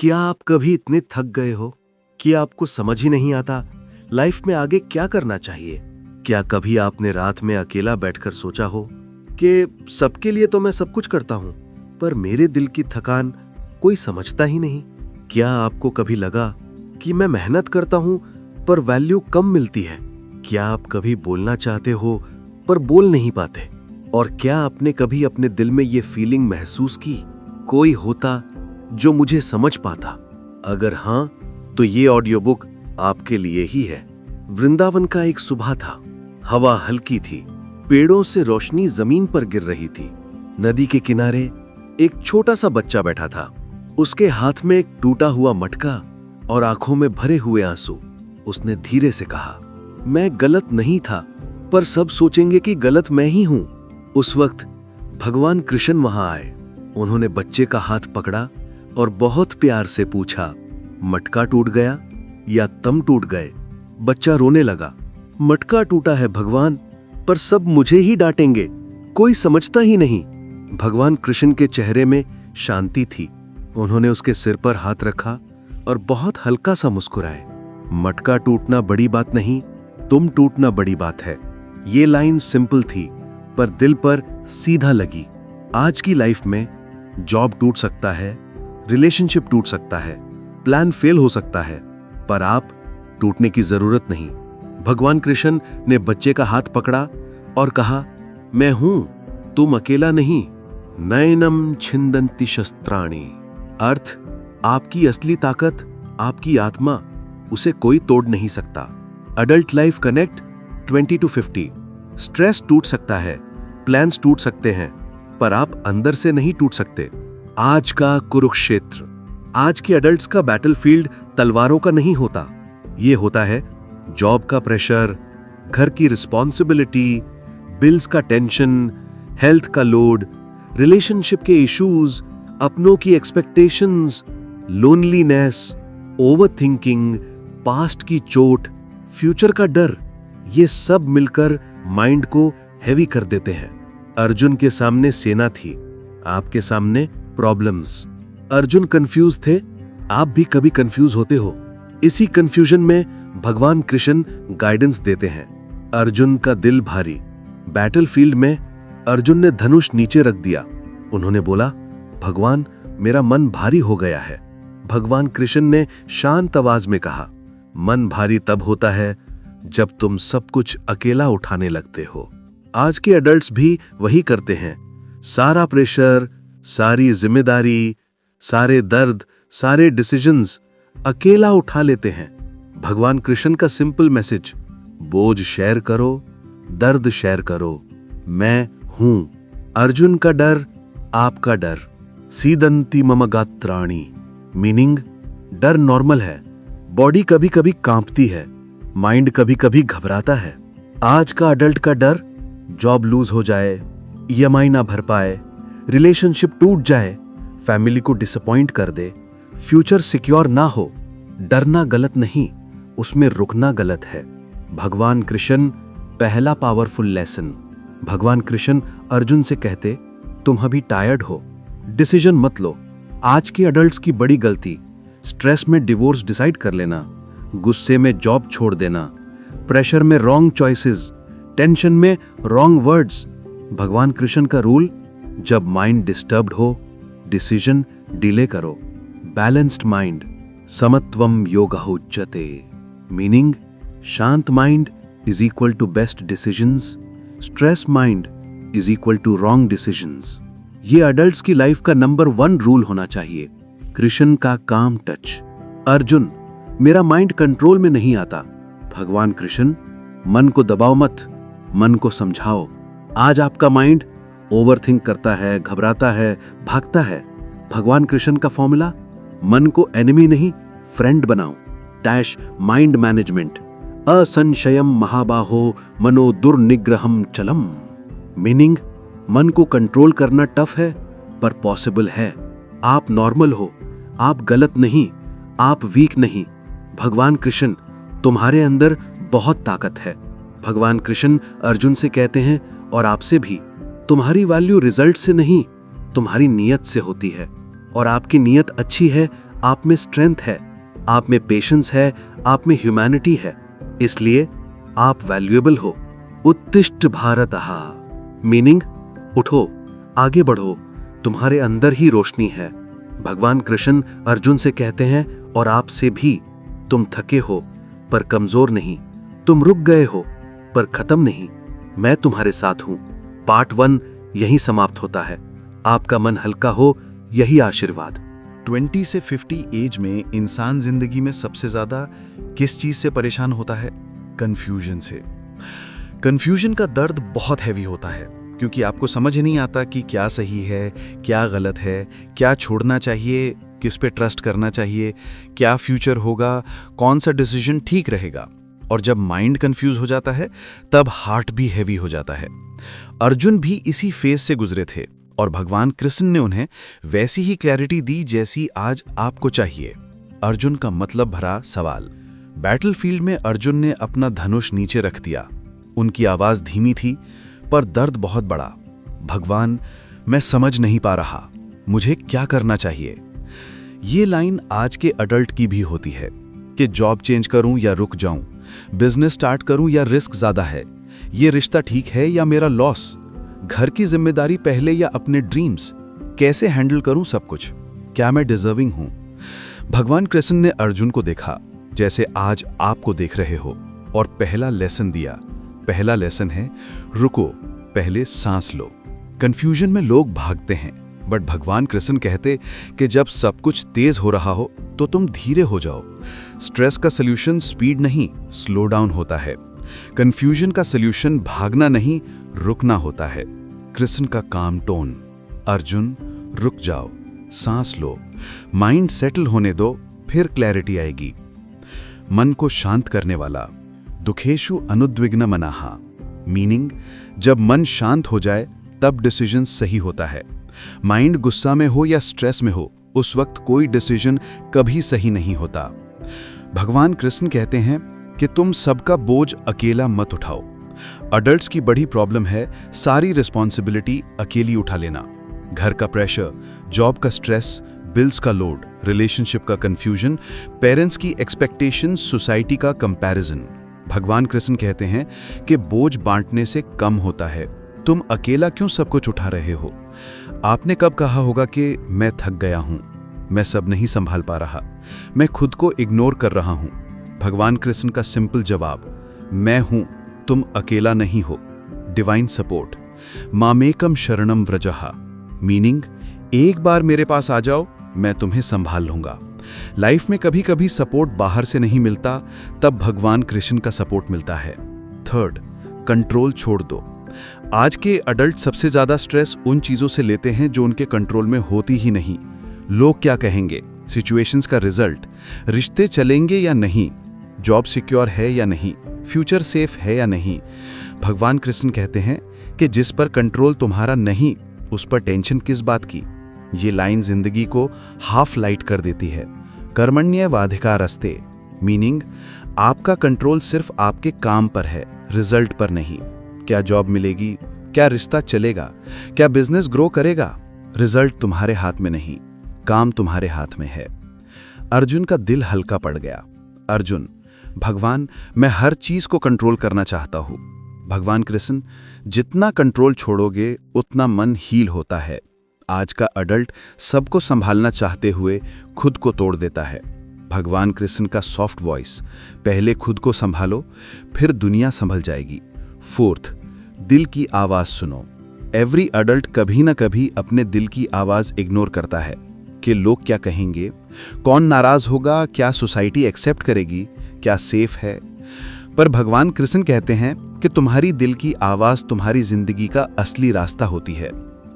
क्या आप कभी इतने थक गए हो कि आपको समझ ही नहीं आता लाइफ में आगे क्या करना चाहिए? क्या कभी आपने रात में अकेला बैठकर सोचा हो कि सबके लिए तो मैं सब कुछ करता हूं, पर मेरे दिल की थकान कोई समझता ही नहीं? क्या आपको कभी लगा कि मैं मेहनत करता हूं पर वैल्यू कम मिलती है? क्या आप कभी बोलना चाहते हो पर बोल नहीं पाते? और क्या आपने कभी अपने दिल में ये फीलिंग महसूस की, कोई होता जो मुझे समझ पाता? अगर हां, तो ये ऑडियो बुक आपके लिए ही है। वृंदावन का एक सुबह था। हवा हल्की थी, पेड़ों से रोशनी जमीन पर गिर रही थी। नदी के किनारे एक छोटा सा बच्चा बैठा था। उसके हाथ में एक टूटा हुआ मटका और आंखों में भरे हुए आंसू। उसने धीरे से कहा, मैं गलत नहीं था, पर सब सोचेंगे कि गलत मैं ही हूं। उस वक्त भगवान कृष्ण वहां आए। उन्होंने बच्चे का हाथ पकड़ा और बहुत प्यार से पूछा, मटका टूट गया या तुम टूट गए? बच्चा रोने लगा, मटका टूटा है भगवान, पर सब मुझे ही डांटेंगे, कोई समझता ही नहीं। भगवान कृष्ण के चेहरे में शांति थी। उन्होंने उसके सिर पर हाथ रखा और बहुत हल्का सा मुस्कुराए। मटका टूटना बड़ी बात नहीं, तुम टूटना बड़ी बात है। ये लाइन सिंपल थी पर दिल पर सीधा लगी। आज की लाइफ में जॉब टूट सकता है, रिलेशनशिप टूट सकता है, प्लान फेल हो सकता है, पर आप टूटने की जरूरत नहीं। भगवान कृष्ण ने बच्चे का हाथ पकड़ा और कहा, मैं हूं, तुम अकेला नहीं। नयनम छिंदन्ति शस्त्राणि। अर्थ, आपकी असली ताकत आपकी आत्मा, उसे कोई तोड़ नहीं सकता। Adult life connect 20 to 50। Stress टूट सकता है, प्लान्स टूट सकते हैं, पर आप अंदर से नहीं टूट सकते। आज का कुरुक्षेत्र, आज के अडल्ट्स का बैटलफील्ड तलवारों का नहीं होता। ये होता है जॉब का प्रेशर, घर की रिस्पॉन्सिबिलिटी, बिल्स का टेंशन, हेल्थ का लोड, रिलेशनशिप के इश्यूज, अपनों की एक्सपेक्टेशंस, लोनलीनेस, ओवरथिंकिंग, पास्ट की चोट, फ्यूचर का डर। ये सब मिलकर माइंड को हेवी कर देते हैं। अर्जुन के सामने सेना थी, आपके सामने प्रॉब्लम्स। अर्जुन कंफ्यूज थे, आप भी कभी कंफ्यूज होते हो। इसी कंफ्यूजन में भगवान कृष्ण गाइडेंस देते हैं। अर्जुन का दिल भारी। बैटलफील्ड में अर्जुन ने धनुष नीचे रख दिया। उन्होंने बोला, भगवान, मेरा मन भारी हो गया है। भगवान कृष्ण ने शांत आवाज में कहा, मन भारी तब होता है जब तुम सब कुछ अकेला उठाने लगते हो। आज के एडल्ट्स भी वही करते हैं। सारा प्रेशर, सारी जिम्मेदारी, सारे दर्द, सारे डिसीजंस अकेला उठा लेते हैं। भगवान कृष्ण का सिंपल मैसेज, बोझ शेयर करो, दर्द शेयर करो, मैं हूं। अर्जुन का डर, आपका डर। सीदंती मम गात्राणि। मीनिंग, डर नॉर्मल है, बॉडी कभी कभी कांपती है, माइंड कभी कभी घबराता है। आज का अडल्ट का डर, जॉब लूज हो जाए, ईएमआई ना भर पाए, रिलेशनशिप टूट जाए, फैमिली को डिसअपॉइंट कर दे, फ्यूचर सिक्योर ना हो। डरना गलत नहीं, उसमें रुकना गलत है। भगवान कृष्ण पहला पावरफुल लेसन। भगवान कृष्ण अर्जुन से कहते, तुम अभी टायर्ड हो, डिसीजन मत लो। आज के अडल्ट्स की बड़ी गलती, स्ट्रेस में डिवोर्स डिसाइड कर लेना, गुस्से में जॉब छोड़ देना, प्रेशर में रॉन्ग चॉइसेस, टेंशन में रॉन्ग वर्ड्स। भगवान कृष्ण का रूल, जब माइंड डिस्टर्ब्ड हो, डिसीजन डिले करो। बैलेंस्ड माइंड, समत्वम योगः उच्यते। मीनिंग, शांत mind is equal to best decisions, stress mind is equal to wrong decisions. ये अडल्ट्स की लाइफ का नंबर 1 रूल होना चाहिए। कृष्ण का काम टच। अर्जुन, मेरा माइंड कंट्रोल में नहीं आता। भगवान कृष्ण, मन को दबाओ मत, मन को समझाओ। आज आपका माइंड ओवरथिंक करता है, घबराता है, भागता है। भगवान कृष्ण का फॉर्मूला, मन को एनिमी नहीं फ्रेंड बनाओ। Dash mind management. असंशयम महाबाहो मनो दुर्निग्रहम चलम। मीनिंग, मन को कंट्रोल करना टफ है पर पॉसिबल है। आप नॉर्मल हो, आप गलत नहीं, आप वीक नहीं। भगवान कृष्ण, तुम्हारे अंदर बहुत ताकत है। भगवान कृष्ण अर्जुन से कहते हैं, और आपसे भी, तुम्हारी वैल्यू रिजल्ट से नहीं, तुम्हारी नीयत से होती है। और आपकी नीयत अच्छी है, आप में स्ट्रेंथ है, आप में पेशेंस है, आप में ह्यूमैनिटी है, इसलिए आप वैल्यूएबल हो। उत्तिष्ठ भारतः मीनिंग उठो, आगे बढ़ो, तुम्हारे अंदर ही रोशनी है। भगवान कृष्ण अर्जुन से कहते हैं और आपसे भी, तुम थके हो पर कमजोर नहीं, तुम रुक गए हो पर खत्म नहीं, मैं तुम्हारे साथ हूं। पार्ट 1 यहीं समाप्त होता है। आपका मन हल्का हो, यही आशीर्वाद। 20 से 50 एज में इंसान जिंदगी में सबसे ज्यादा किस चीज से परेशान होता है? कंफ्यूजन से। कंफ्यूजन का दर्द बहुत हैवी होता है, क्योंकि आपको समझ नहीं आता कि क्या सही है, क्या गलत है, क्या छोड़ना चाहिए, किस पे ट्रस्ट करना चाहिए, क्या फ्यूचर होगा, कौन सा डिसीजन ठीक रहेगा। और जब माइंड कंफ्यूज हो जाता है तब हार्ट भी हैवी हो जाता है। अर्जुन भी इसी फेज से गुजरे थे और भगवान कृष्ण ने उन्हें वैसी ही क्लैरिटी दी जैसी आज आपको चाहिए। अर्जुन का मतलब भरा सवाल। बैटलफील्ड में अर्जुन ने अपना धनुष नीचे रख दिया। उनकी आवाज धीमी थी पर दर्द बहुत बड़ा। भगवान, मैं समझ नहीं पा रहा, मुझे क्या करना चाहिए। ये लाइन आज के अडल्ट की भी होती है कि जॉब चेंज करूं या रुक जाऊं, बिजनेस स्टार्ट करूं या रिस्क ज्यादा है, ये रिश्ता ठीक है या मेरा लॉस, घर की जिम्मेदारी पहले या अपने ड्रीम्स, कैसे हैंडल करूं सब कुछ, क्या मैं डिजर्विंग हूं। भगवान कृष्ण ने अर्जुन को देखा जैसे आज आपको देख रहे हो और पहला लेसन दिया। पहला लेसन है, रुको, पहले सांस लो। कंफ्यूजन में लोग भागते हैं, बट भगवान कृष्ण कहते कि जब सब कुछ तेज हो रहा हो तो तुम धीरे हो जाओ। स्ट्रेस का सल्यूशन स्पीड नहीं, स्लो डाउन होता है। कंफ्यूजन का सल्यूशन भागना नहीं, रुकना होता है। कृष्ण का काम टोन, अर्जुन रुक जाओ, सांस लो, माइंड सेटल होने दो, फिर क्लैरिटी आएगी। मन को शांत करने वाला, दुखेशु अनुद्विग्न मनाहा, मीनिंग जब मन शांत हो जाए तब डिसीजन सही होता है। माइंड गुस्सा में हो या स्ट्रेस में हो, उस वक्त कोई डिसीजन कभी सही नहीं होता। भगवान कृष्ण कहते हैं कि तुम सबका बोझ अकेला मत उठाओ। अडल्ट्स की बड़ी प्रॉब्लम है सारी रिस्पॉन्सिबिलिटी अकेली उठा लेना। घर का प्रेशर, जॉब का स्ट्रेस, बिल्स का लोड, रिलेशनशिप का कंफ्यूजन, पेरेंट्स की एक्सपेक्टेशंस, सोसाइटी का कंपैरिजन। भगवान कृष्ण कहते हैं कि बोझ बांटने से कम होता है। तुम अकेला क्यों सब कुछ उठा रहे हो? आपने कब कहा होगा कि मैं थक गया हूं, मैं सब नहीं संभाल पा रहा, मैं खुद को इग्नोर कर रहा हूं? भगवान कृष्ण का सिंपल जवाब, मैं हूं, तुम अकेला नहीं हो। डिवाइन सपोर्ट, मामेकम शरणम व्रजहा, मीनिंग एक बार मेरे पास आ जाओ, मैं तुम्हें संभाल लूंगा। लाइफ में कभी कभी सपोर्ट बाहर से नहीं मिलता, तब भगवान कृष्ण का सपोर्ट मिलता है। थर्ड, कंट्रोल छोड़ दो। आज के अडल्ट सबसे ज्यादा स्ट्रेस उन चीजों से लेते हैं जो उनके कंट्रोल में होती ही नहीं। लोग क्या कहेंगे, सिचुएशंस का रिजल्ट, रिश्ते चलेंगे या नहीं, जॉब सिक्योर है या नहीं, फ्यूचर सेफ है या नहीं। भगवान कृष्ण कहते हैं कि जिस पर कंट्रोल तुम्हारा नहीं, उस पर टेंशन किस बात की। ये लाइन जिंदगी को हाफ लाइट कर देती है। कर्मण्येवाधिकारस्ते, मीनिंग आपका कंट्रोल सिर्फ आपके काम पर है, रिजल्ट पर नहीं। क्या जॉब मिलेगी, क्या रिश्ता चलेगा, क्या बिजनेस ग्रो करेगा, रिजल्ट तुम्हारे हाथ में नहीं, काम तुम्हारे हाथ में है। अर्जुन का दिल हल्का पड़ गया। अर्जुन, भगवान, मैं हर चीज को कंट्रोल करना चाहता हूं। भगवान कृष्ण, जितना कंट्रोल छोड़ोगे उतना मन हील होता है। आज का अडल्ट सबको संभालना चाहते हुए खुद को तोड़ देता है। भगवान कृष्ण का सॉफ्ट वॉइस, पहले खुद को संभालो, फिर दुनिया संभल जाएगी। फोर्थ, दिल की आवाज सुनो। एवरी अडल्ट कभी ना कभी अपने दिल की आवाज इग्नोर करता है कि लोग क्या कहेंगे, कौन नाराज होगा, क्या सोसाइटी एक्सेप्ट करेगी, क्या सेफ है। पर भगवान कृष्ण कहते हैं कि तुम्हारी दिल की आवाज तुम्हारी जिंदगी का असली रास्ता होती है।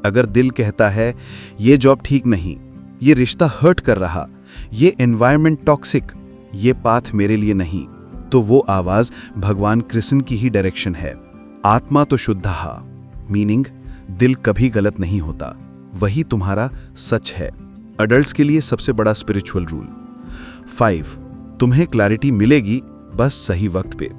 अगर दिल कहता है ये जॉब ठीक नहीं, ये रिश्ता हर्ट कर रहा, ये एनवायरनमेंट टॉक्सिक, ये पाथ मेरे लिए नहीं, तो वो आवाज भगवान कृष्ण की ही डायरेक्शन है। आत्मा तो शुद्धहा, मीनिंग दिल कभी गलत नहीं होता, वही तुम्हारा सच है। अडल्ट्स के लिए सबसे बड़ा स्पिरिचुअल रूल। 5, तुम्हें क्लैरिटी मिलेगी बस सही वक्त पे।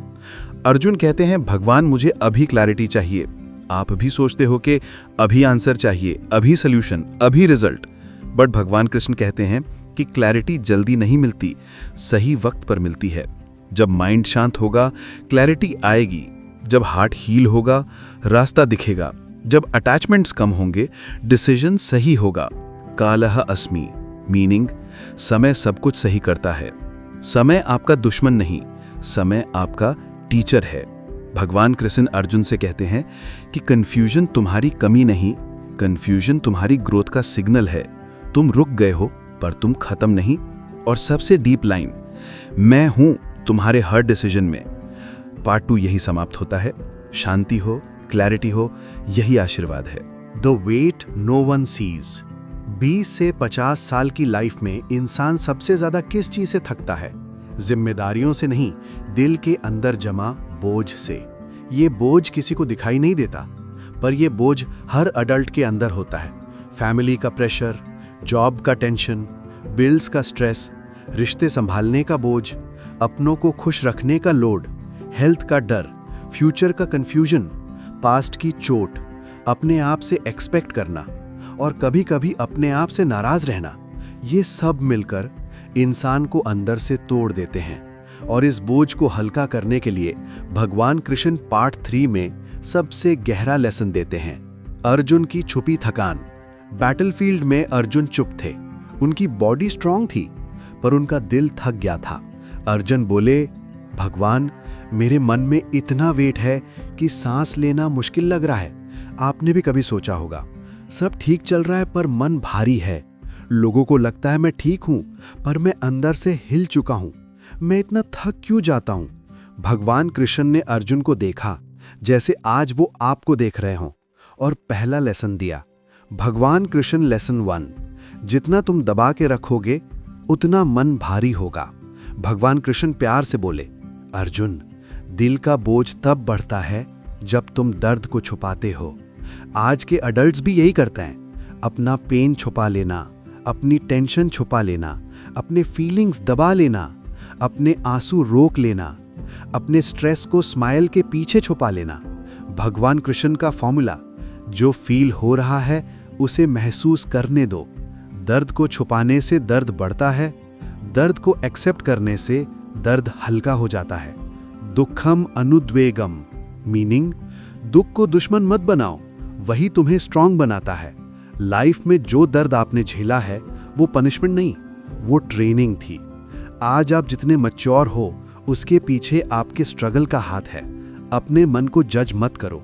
अर्जुन कहते हैं भगवान मुझे अभी क्लैरिटी चाहिए। आप भी सोचते हो कि अभी आंसर चाहिए, अभी सॉल्यूशन, अभी रिजल्ट, बट भगवान कृष्ण कहते हैं कि क्लैरिटी जल्दी नहीं मिलती, सही वक्त पर मिलती है। जब माइंड शांत होगा, क्लैरिटी आएगी। जब हार्ट हील होगा, रास्ता दिखेगा। जब अटैचमेंट्स कम होंगे, डिसीजन सही होगा। कालः अस्मि, मीनिंग समय सब कुछ सही करता है। समय आपका दुश्मन नहीं, समय आपका टीचर है। भगवान कृष्ण अर्जुन से कहते हैं कि कन्फ्यूजन तुम्हारी कमी नहीं, कन्फ्यूजन तुम्हारी ग्रोथ का सिग्नल है। तुम रुक गए हो पर तुम खत्म नहीं। और सबसे डीप लाइन, मैं हूं तुम्हारे हर डिसीजन में। पार्ट 2 यही समाप्त होता है। शांति हो, क्लैरिटी हो, यही आशीर्वाद है। The wait no one sees. 20 से 50 साल की लाइफ में इंसान सबसे ज्यादा किस चीज से थकता है? जिम्मेदारियों से नहीं, दिल के अंदर जमा बोझ से। ये बोझ किसी को दिखाई नहीं देता, पर यह बोझ हर अडल्ट के अंदर होता है। फैमिली का प्रेशर, जॉब का टेंशन, बिल्स का स्ट्रेस, रिश्ते संभालने का बोझ, अपनों को खुश रखने का लोड, हेल्थ का डर, फ्यूचर का कंफ्यूजन, पास्ट की चोट, अपने आप से एक्सपेक्ट करना और कभी कभी अपने आप से नाराज रहना, ये सब मिलकर इंसान को अंदर से तोड़ देते हैं। और इस बोझ को हल्का करने के लिए भगवान कृष्ण पार्ट 3 में सबसे गहरा लेसन देते हैं। अर्जुन की छुपी थकान। बैटलफील्ड में अर्जुन चुप थे। उनकी बॉडी स्ट्रांग थी, पर उनका दिल थक गया था। अर्जुन बोले, भगवान, मेरे मन में इतना वेट है कि सांस लेना मुश्किल लग रहा है। आपने भी कभी सोचा होगा, सब ठीक चल रहा है पर मन भारी है। लोगों को लगता है मैं ठीक हूं, पर मैं अंदर से हिल चुका हूं। मैं इतना थक क्यों जाता हूं? भगवान कृष्ण ने अर्जुन को देखा जैसे आज वो आपको देख रहे हों और पहला लेसन दिया। भगवान कृष्ण लेसन 1, जितना तुम दबा के रखोगे उतना मन भारी होगा। भगवान कृष्ण प्यार से बोले, अर्जुन, दिल का बोझ तब बढ़ता है जब तुम दर्द को छुपाते हो। आज के अडल्ट्स भी यही करते हैं, अपना पेन छुपा लेना, अपनी टेंशन छुपा लेना, अपने फीलिंग्स दबा लेना, अपने आंसू रोक लेना, अपने स्ट्रेस को स्माइल के पीछे छुपा लेना। भगवान कृष्ण का फॉर्मूला, जो फील हो रहा है उसे महसूस करने दो। दर्द को छुपाने से दर्द बढ़ता है, दर्द को एक्सेप्ट करने से दर्द हल्का हो जाता है। दुखम अनुद्वेगम, मीनिंग दुख को दुश्मन मत बनाओ, वही तुम्हें स्ट्रांग बनाता है। लाइफ में जो दर्द आपने झेला है वो पनिशमेंट नहीं, वो ट्रेनिंग थी। आज आप जितने मैच्योर हो उसके पीछे आपके स्ट्रगल का हाथ है। अपने मन को जज मत करो।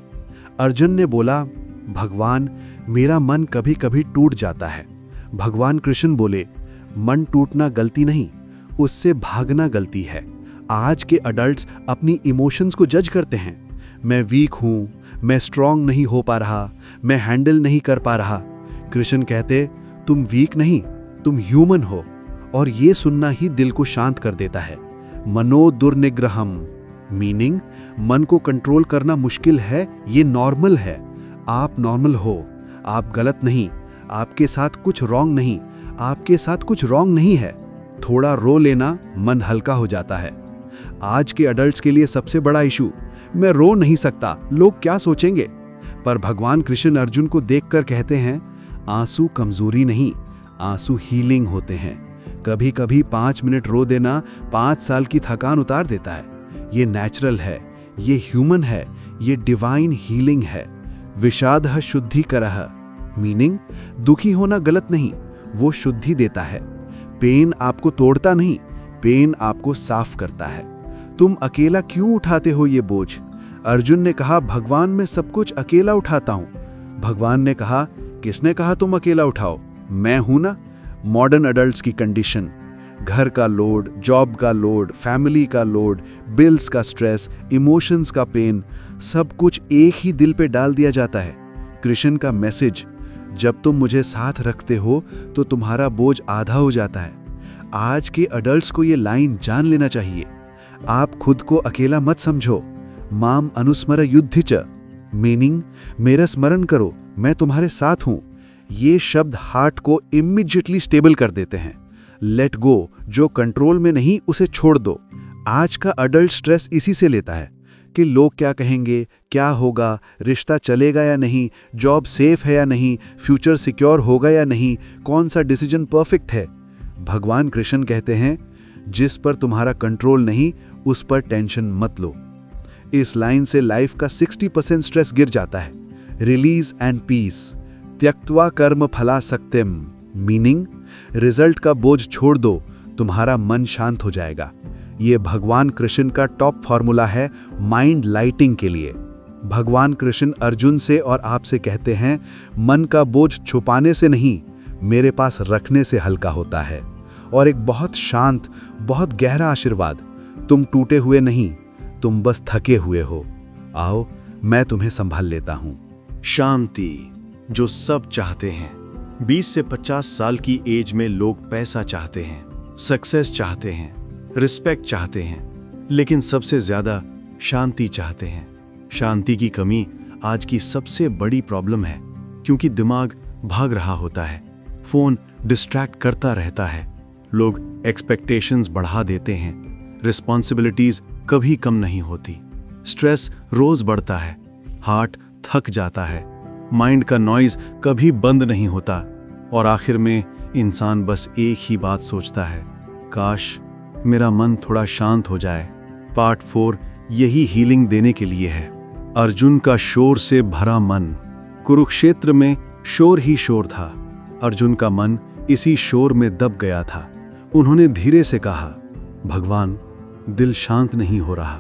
अर्जुन ने बोला, भगवान, मेरा मन कभी कभी टूट जाता है। भगवान कृष्ण बोले, मन टूटना गलती नहीं, उससे भागना गलती है। आज के अडल्ट्स अपनी इमोशंस को जज करते हैं। मैं वीक हूं, मैं स्ट्रांग नहीं हो पा रहा, मैं हैंडल नहीं कर पा रहा। कृष्ण कहते, तुम वीक नहीं, तुम ह्यूमन हो। और ये सुनना ही दिल को शांत कर देता है। मनो दुर्निग्रहम, मीनिंग मन को कंट्रोल करना मुश्किल है, ये नॉर्मल है। आप नॉर्मल हो, आप गलत नहीं, आपके साथ कुछ रॉन्ग नहीं, आपके साथ कुछ रॉन्ग नहीं है। थोड़ा रो लेना मन हल्का हो जाता है। आज के अडल्ट्स के लिए सबसे बड़ा इशू, मैं रो नहीं सकता, लोग क्या सोचेंगे। पर भगवान कृष्ण अर्जुन को देखकर कहते हैं, आंसू कमजोरी नहीं, आंसू हीलिंग होते हैं। कभी कभी 5 मिनट रो देना 5 साल की थकान उतार देता है। ये नेचुरल है, ये ह्यूमन है, ये डिवाइन हीलिंग है। विषादः शुद्धिकरः, मीनिंग दुखी होना गलत नहीं, वो शुद्धि देता है। पेन आपको तोड़ता नहीं, पेन आपको साफ करता है। तुम अकेला क्यों उठाते हो ये बोझ? अर्जुन ने कहा, भगवान, मैं सब कुछ अकेला उठाता हूं। भगवान ने कहा, किसने कहा तुम अकेला उठाओ? मैं हूं ना। मॉडर्न अडल्ट्स की कंडीशन, घर का लोड, जॉब का लोड, फैमिली का लोड, बिल्स का स्ट्रेस, इमोशंस का पेन, सब कुछ एक ही दिल पे डाल दिया जाता है। कृष्ण का मैसेज, जब तुम मुझे साथ रखते हो तो तुम्हारा बोझ आधा हो जाता है। आज के अडल्ट्स को ये लाइन जान लेना चाहिए। आप खुद को अकेला मत समझो। माम अनुस्मर युद्धिच, मीनिंग मेरा स्मरण करो, मैं तुम्हारे साथ हूं। ये शब्द हार्ट को इमीडिएटली स्टेबल कर देते हैं। लेट गो, जो कंट्रोल में नहीं उसे छोड़ दो। आज का अडल्ट स्ट्रेस इसी से लेता है कि लोग क्या कहेंगे, क्या होगा, रिश्ता चलेगा या नहीं, जॉब सेफ है या नहीं, फ्यूचर सिक्योर होगा या नहीं, कौन सा डिसीजन परफेक्ट है। भगवान कृष्ण कहते हैं, जिस पर तुम्हारा कंट्रोल नहीं उस पर टेंशन मत लो। इस लाइन से लाइफ का 60% स्ट्रेस गिर जाता है। रिलीज एंड पीस, त्यक्त्वा कर्म फला सक्तिम, मीनिंग रिजल्ट का बोझ छोड़ दो, तुम्हारा मन शांत हो जाएगा। ये भगवान कृष्ण का टॉप फॉर्मूला है माइंड लाइटिंग के लिए। भगवान कृष्ण अर्जुन से और आपसे कहते हैं, मन का बोझ छुपाने से नहीं, मेरे पास रखने से हल्का होता है। और एक बहुत शांत, बहुत गहरा आशीर्वाद, तुम टूटे हुए नहीं, तुम बस थके हुए हो। आओ, मैं तुम्हें संभाल लेता हूं। शांति जो सब चाहते हैं। 20 से 50 साल की एज में लोग पैसा चाहते हैं, सक्सेस चाहते हैं, रिस्पेक्ट चाहते हैं, लेकिन सबसे ज्यादा शांति चाहते हैं। शांति की कमी आज की सबसे बड़ी प्रॉब्लम है, क्योंकि दिमाग भाग रहा होता है, फोन डिस्ट्रैक्ट करता रहता है, लोग एक्सपेक्टेशंस बढ़ा देते हैं, रिस्पॉन्सिबिलिटीज कभी कम नहीं होती, स्ट्रेस रोज बढ़ता है, हार्ट थक जाता है, माइंड का नॉइज कभी बंद नहीं होता, और आखिर में इंसान बस एक ही बात सोचता है, काश मेरा मन थोड़ा शांत हो जाए। पार्ट 4 यही हीलिंग देने के लिए है। अर्जुन का शोर से भरा मन। कुरुक्षेत्र में शोर ही शोर था। अर्जुन का मन इसी शोर में दब गया था। उन्होंने धीरे से कहा, भगवान, दिल शांत नहीं हो रहा।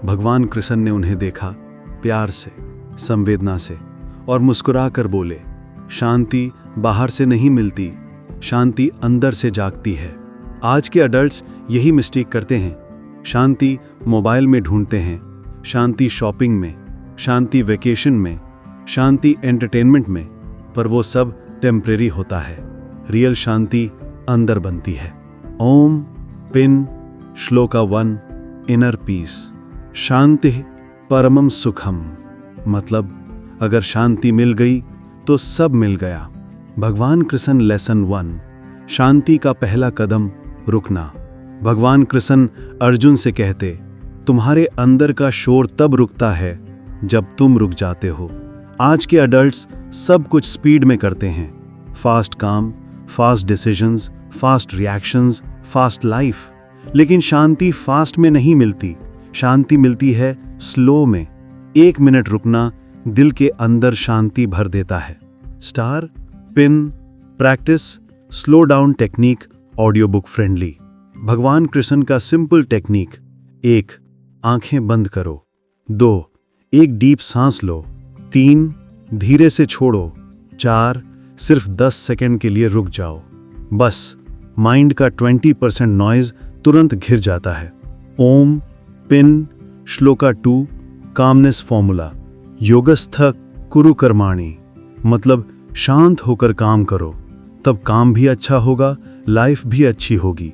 भगवान कृष्ण ने उन्हें देखा, प्यार से, संवेदना से, और मुस्कुराकर बोले, शांति बाहर से नहीं मिलती, शांति अंदर से जागती है। आज के अडल्ट्स यही मिस्टेक करते हैं। शांति मोबाइल में ढूंढते हैं, शांति शॉपिंग में, शांति वेकेशन में, शांति एंटरटेनमेंट में, पर वो सब टेम्परेरी होता है। रियल शांति अंदर बनती है। ओम पिन श्लोका 1 इनर पीस। शांति परमम सुखम, मतलब अगर शांति मिल गई तो सब मिल गया। भगवान कृष्ण लेसन 1। शांति का पहला कदम रुकना। भगवान कृष्ण अर्जुन से कहते, तुम्हारे अंदर का शोर तब रुकता है जब तुम रुक जाते हो। आज के अडल्ट्स सब कुछ स्पीड में करते हैं, फास्ट काम, fast decisions, fast reactions, fast life. लेकिन शांति फास्ट में नहीं मिलती, शांति मिलती है स्लो में। 1 मिनट रुकना दिल के अंदर शांति भर देता है। Star pin practice slow down technique, audio book friendly. भगवान कृष्ण का सिंपल टेक्निक। 1 आंखें बंद करो। 2 एक डीप सांस लो। 3 धीरे से छोड़ो। 4 सिर्फ 10 सेकंड के लिए रुक जाओ। बस माइंड का 20% नॉइज तुरंत घिर जाता है। ओम पिन श्लोका 2 कामनेस फॉर्मूला। योगस्थ कुरु कर्माणि, मतलब शांत होकर काम करो, तब काम भी अच्छा होगा, लाइफ भी अच्छी होगी।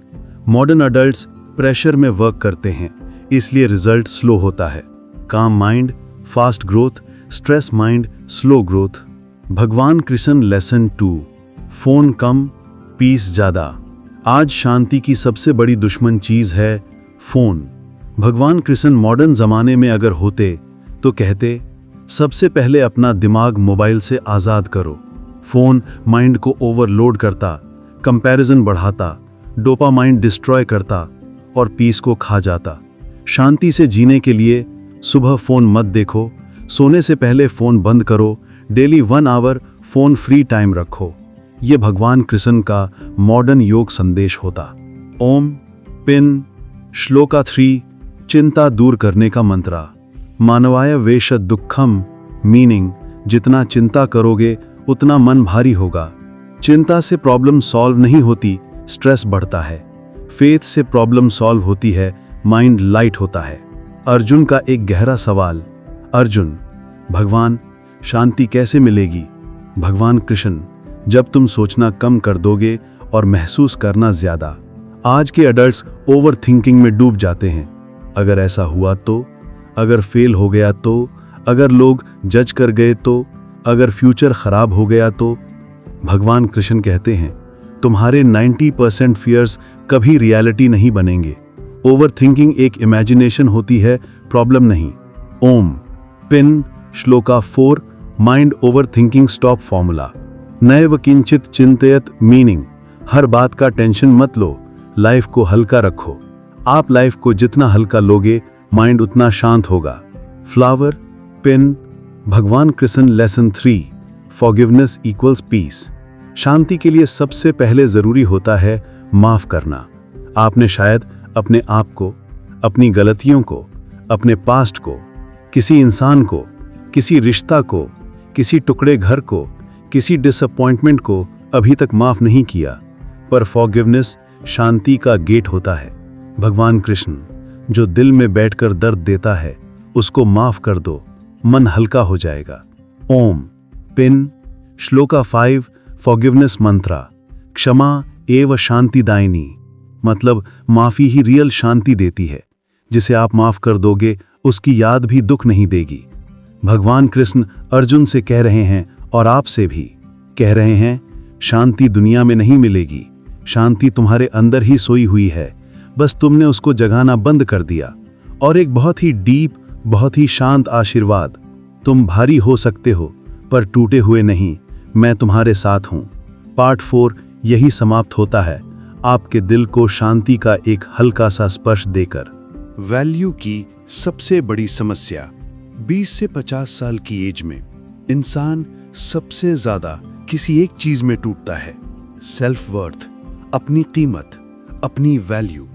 मॉडर्न अडल्ट्स प्रेशर में वर्क करते हैं, इसलिए रिजल्ट स्लो होता है। काम mind fast growth, stress mind slow growth. भगवान कृष्ण लेसन 2 फोन कम पीस ज्यादा। आज शांति की सबसे बड़ी दुश्मन चीज है फोन। भगवान कृष्ण मॉडर्न जमाने में अगर होते तो कहते, सबसे पहले अपना दिमाग मोबाइल से आजाद करो। फोन माइंड को ओवरलोड करता, कंपैरिजन बढ़ाता, डोपामाइन डिस्ट्रॉय करता और पीस को खा जाता। शांति से जीने के लिए सुबह फोन मत देखो, सोने से पहले फोन बंद करो, daily 1 hour phone free time रखो। ये भगवान कृष्ण का मॉडर्न योग संदेश होता। ओम पिन श्लोका 3 चिंता दूर करने का मंत्र। मानवाय वेश दुखम, मीनिंग जितना चिंता करोगे उतना मन भारी होगा। चिंता से प्रॉब्लम सॉल्व नहीं होती, स्ट्रेस बढ़ता है। फेथ से प्रॉब्लम सॉल्व होती है, माइंड लाइट होता है। अर्जुन का एक गहरा सवाल। अर्जुन, भगवान शांति कैसे मिलेगी? भगवान कृष्ण, जब तुम सोचना कम कर दोगे और महसूस करना ज्यादा। आज के एडल्ट्स ओवर थिंकिंग में डूब जाते हैं। अगर ऐसा हुआ तो, अगर फेल हो गया तो, अगर लोग जज कर गए तो, अगर फ्यूचर खराब हो गया तो। भगवान कृष्ण कहते हैं, तुम्हारे 90% फियर्स कभी रियलिटी नहीं बनेंगे। ओवर थिंकिंग एक इमेजिनेशन होती है, प्रॉब्लम नहीं। ओम pin shloka 4 mind over thinking stop formula. नैव किंचित चिंतयत, मीनिंग हर बात का टेंशन मत लो, लाइफ को हल्का रखो। आप लाइफ को जितना हल्का लोगे, माइंड उतना शांत होगा। फ्लावर, पिन, भगवान Krishna lesson 3, forgiveness equals peace. शांति के लिए सबसे पहले जरूरी होता है माफ करना। आपने शायद अपने आप को, अपनी गलतियों को, अपने पास्ट को, किसी इंसान को, किसी रिश्ता को, किसी टुकड़े घर को, किसी डिसअपॉइंटमेंट को अभी तक माफ नहीं किया। पर फॉरगिवनेस शांति का गेट होता है। भगवान कृष्ण जो दिल में बैठकर दर्द देता है, उसको माफ कर दो, मन हल्का हो जाएगा। ओम, पिन, श्लोका 5, फॉरगिवनेस मंत्रा, क्षमा एव शांतिदायिनी, मतलब माफी ही रियल शांति देती है। जिसे आप माफ कर दोगे, उसकी याद भी दुख नहीं देगी। भगवान कृष्ण अर्जुन से कह रहे हैं और आपसे भी कह रहे हैं, शांति दुनिया में नहीं मिलेगी, शांति तुम्हारे अंदर ही सोई हुई है, बस तुमने उसको जगाना बंद कर दिया। और एक बहुत ही डीप, बहुत ही शांत आशीर्वाद, तुम भारी हो सकते हो पर टूटे हुए नहीं, मैं तुम्हारे साथ हूं। पार्ट 4 यही समाप्त होता है, आपके दिल को शांति का एक हल्का सा स्पर्श देकर। वैल्यू की सबसे बड़ी समस्या 20 से 50 साल की एज में इंसान सबसे ज्यादा किसी एक चीज में टूटता है, सेल्फ वर्थ, अपनी कीमत, अपनी वैल्यू।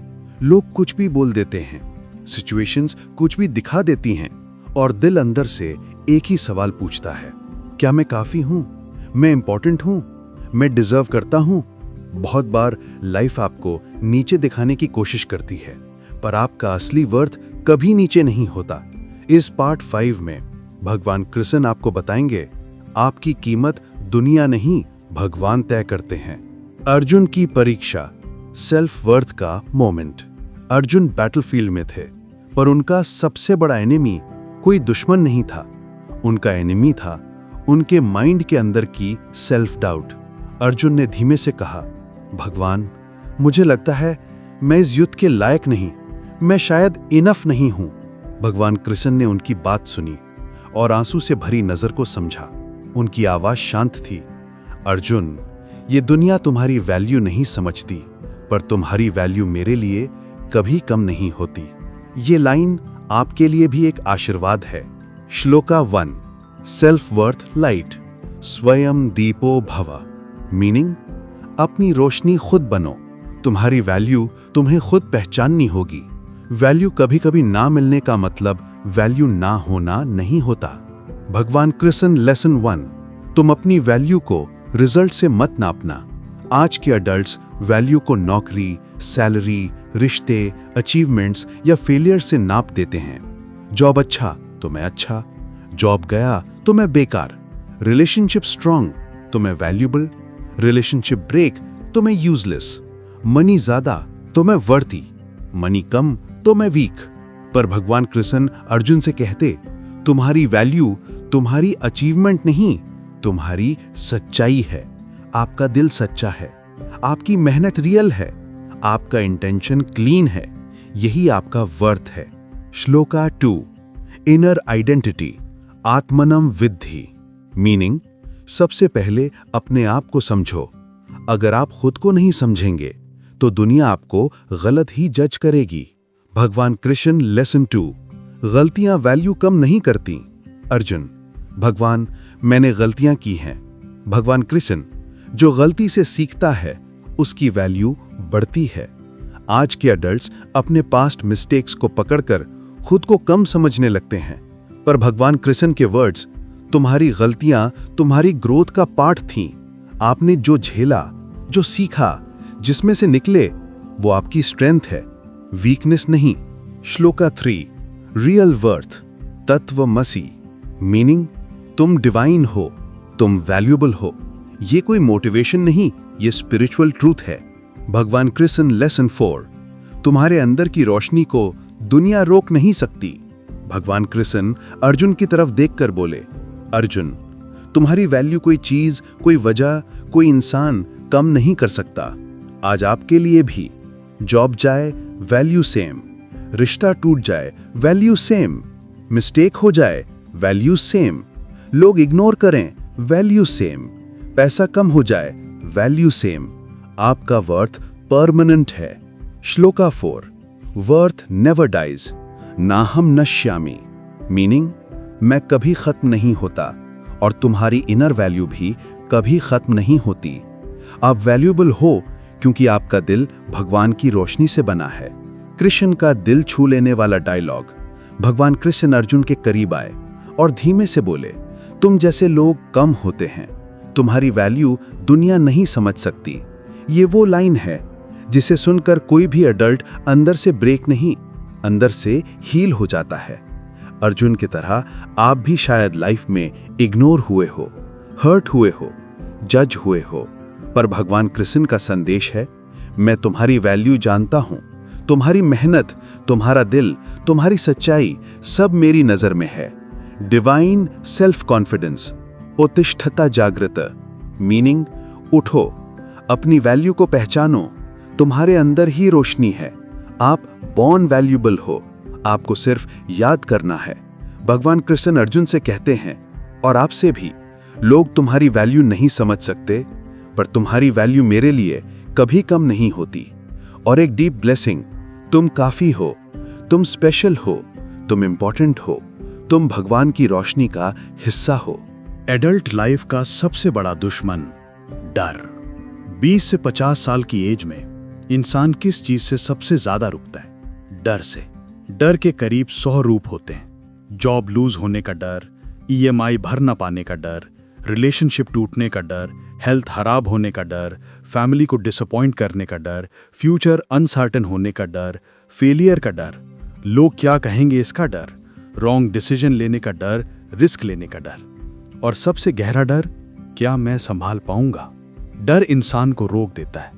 लोग कुछ भी बोल देते हैं, सिचुएशंस कुछ भी दिखा देती हैं और दिल अंदर से एक ही सवाल पूछता है, क्या मैं काफी हूं? मैं इंपॉर्टेंट हूं? मैं डिजर्व करता हूं? बहुत बार लाइफ आपको नीचे दिखाने की कोशिश करती है, पर आपका असली वर्थ कभी नीचे नहीं होता। इस पार्ट 5 में भगवान कृष्ण आपको बताएंगे, आपकी कीमत दुनिया नहीं, भगवान तय करते हैं। अर्जुन की परीक्षा, सेल्फ वर्थ का मोमेंट। अर्जुन बैटलफील्ड में थे, पर उनका सबसे बड़ा एनिमी कोई दुश्मन नहीं था, उनका एनिमी था उनके माइंड के अंदर की सेल्फ डाउट। अर्जुन ने धीमे से कहा, भगवान, मुझे लगता है मैं इस युद्ध के लायक नहीं, मैं शायद इनफ नहीं हूं। भगवान कृष्ण ने उनकी बात सुनी और आंसू से भरी नजर को समझा। उनकी आवाज शांत थी, अर्जुन, ये दुनिया तुम्हारी वैल्यू नहीं समझती, पर तुम्हारी वैल्यू मेरे लिए कभी कम नहीं होती। ये लाइन आपके लिए भी एक आशीर्वाद है। श्लोका 1, सेल्फ वर्थ लाइट, स्वयं दीपो भव, मीनिंग अपनी रोशनी खुद बनो। तुम्हारी वैल्यू तुम्हें खुद पहचाननी होगी। वैल्यू कभी कभी ना मिलने का मतलब वैल्यू ना होना नहीं होता। भगवान कृष्ण लेसन 1, तुम अपनी वैल्यू को रिजल्ट से मत नापना। आज के अडल्ट्स वैल्यू को नौकरी, सैलरी, रिश्ते, अचीवमेंट्स या फेलियर से नाप देते हैं। जॉब अच्छा तो मैं अच्छा, जॉब गया तो मैं बेकार, रिलेशनशिप स्ट्रांग तो मैं वैल्यूबल, रिलेशनशिप ब्रेक तो मैं यूजलेस, मनी ज्यादा तो मैं वर्थी, मनी कम तो मैं वीक। पर भगवान कृष्ण अर्जुन से कहते, तुम्हारी वैल्यू तुम्हारी अचीवमेंट नहीं, तुम्हारी सच्चाई है। आपका दिल सच्चा है, आपकी मेहनत रियल है, आपका इंटेंशन क्लीन है, यही आपका वर्थ है। श्लोका 2, इनर आइडेंटिटी, आत्मनम विद्धि, मीनिंग सबसे पहले अपने आप को समझो। अगर आप खुद को नहीं समझेंगे तो दुनिया आपको गलत ही जज करेगी। भगवान कृष्ण लेसन 2, गलतियां वैल्यू कम नहीं करती। अर्जुन, भगवान, मैंने गलतियां की हैं। भगवान कृष्ण, जो गलती से सीखता है उसकी वैल्यू बढ़ती है। आज के अडल्ट्स अपने पास्ट मिस्टेक्स को पकड़कर खुद को कम समझने लगते हैं, पर भगवान कृष्ण के वर्ड्स, तुम्हारी गलतियां तुम्हारी ग्रोथ का पार्ट थीं। आपने जो झेला, जो सीखा, जिसमें से निकले, वो आपकी स्ट्रेंथ है, वीकनेस नहीं। श्लोका 3, रियल वर्थ, तत्वमसि, मीनिंग तुम डिवाइन हो, तुम वैल्यूएबल हो। ये कोई मोटिवेशन नहीं, ये स्पिरिचुअल ट्रूथ है। भगवान कृष्ण लेसन 4, तुम्हारे अंदर की रोशनी को दुनिया रोक नहीं सकती। भगवान कृष्ण अर्जुन की तरफ देखकर बोले, अर्जुन, तुम्हारी वैल्यू कोई चीज, कोई वजह, कोई इंसान कम नहीं कर सकता। आज आपके लिए भी जॉब जाए, वैल्यू सेम, रिश्ता टूट जाए, वैल्यू सेम, मिस्टेक हो जाए, वैल्यू सेम, लोग इग्नोर करें, वैल्यू सेम, पैसा कम हो जाए, वैल्यू सेम। आपका वर्थ परमानेंट है। श्लोका 4, वर्थ नेवर डाइज, नाहम नश्यामी, मीनिंग मैं कभी खत्म नहीं होता और तुम्हारी इनर वैल्यू भी कभी खत्म नहीं होती। आप वैल्यूएबल हो क्योंकि आपका दिल भगवान की रोशनी से बना है। कृष्ण का दिल छू लेने वाला डायलॉग। भगवान कृष्ण अर्जुन के करीब आए और धीमे से बोले, तुम जैसे लोग कम होते हैं, तुम्हारी वैल्यू दुनिया नहीं समझ सकती। ये वो लाइन है जिसे सुनकर कोई भी एडल्ट अंदर से ब्रेक नहीं, अंदर से हील हो जाता है। अर्जुन की तरह आप भी शायद लाइफ में इग्नोर हुए हो, हर्ट हुए हो, जज हुए हो, पर भगवान कृष्ण का संदेश है, मैं तुम्हारी वैल्यू जानता हूं, तुम्हारी मेहनत, तुम्हारा दिल, तुम्हारी सच्चाई सब मेरी नजर में है। डिवाइन सेल्फ कॉन्फिडेंस, उत्तिष्ठता जागृत, मीनिंग उठो, अपनी वैल्यू को पहचानो, तुम्हारे अंदर ही रोशनी है, आप बॉर्न वैल्यूएबल हो, आपको सिर्फ याद करना है। भगवान कृष्ण अर्जुन से कहते हैं, और आपसे भी, लोग तुम्हारी वैल्यू नहीं समझ सकते, पर तुम्हारी वैल्यू मेरे लिए कभी कम नहीं होती। और एक डीप ब्लेसिंग, तुम काफी हो, तुम स्पेशल हो, तुम इंपॉर्टेंट हो, तुम भगवान की रोशनी का हिस्सा हो। एडल्ट लाइफ का सबसे बड़ा दुश्मन डर। 20 से 50 साल की एज में इंसान किस चीज से सबसे ज्यादा रुकता है? डर से। डर के करीब 100 रूप होते हैं। जॉब लूज होने का डर, EMI भर ना पाने का डर, रिलेशनशिप टूटने का डर, हेल्थ खराब होने का डर, फैमिली को डिसअपॉइंट करने का डर, फ्यूचर अनसर्टेन होने का डर, फेलियर का डर, लोग क्या कहेंगे इसका डर, रॉन्ग डिसीजन लेने का डर, रिस्क लेने का डर, और सबसे गहरा डर, क्या मैं संभाल पाऊंगा? डर इंसान को रोक देता है।